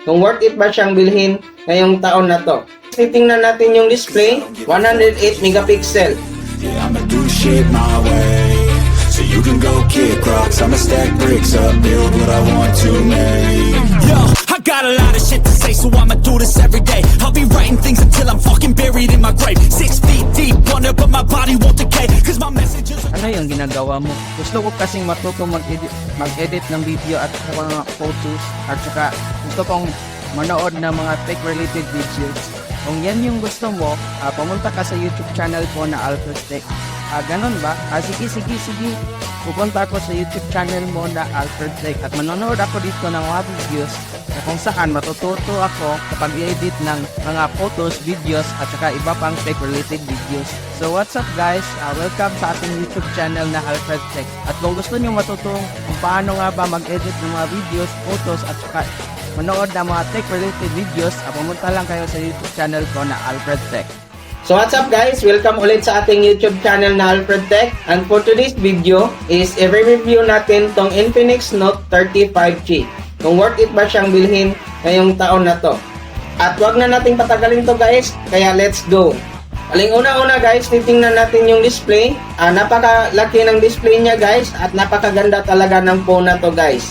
kung worth it ba siyang bilhin ngayong taon na to. Titingnan natin yung display, 108 megapixel. Yeah, I'ma do shit my way. So you can go kick rocks, I'ma stack bricks up, build what I want to make. Yo, I got a lot of shit to say, so I'ma do this every day. I'll be writing things until I'm fucking buried in my grave. 6 feet deep under, but my body won't decay, cause my messages are... Ano yung ginagawa mo? Gusto ko kasing matuto mag-edit ng video at mga photos at saka gusto kong manood ng mga tech-related videos. Kung yan yung gusto mo, pumunta ka sa YouTube channel ko na Alfred Tech. Ganon ba? Sige. Pupunta ako sa YouTube channel mo na Alfred Tech at manonood ako dito ng mga videos na kung saan matututo ako kapag i-edit ng mga photos, videos at saka iba pang tech-related videos. So what's up guys? Welcome sa ating YouTube channel na Alfred Tech. At kung gusto nyo matuto kung paano nga ba mag-edit ng mga videos, photos at saka manood ng mga tech-related videos, pumunta lang kayo sa YouTube channel ko na Alfred Tech. So what's up guys? Welcome ulit sa ating YouTube channel na Alfred Tech. And for today's video is i-review natin tong Infinix Note 30 5G. Kung worth it ba siyang bilhin ngayong taon na to. At wag na nating patagalin to guys, kaya let's go. Aling una guys, titingnan natin yung display. Napakalaki ng display niya guys at napakaganda talaga ng phone na to guys.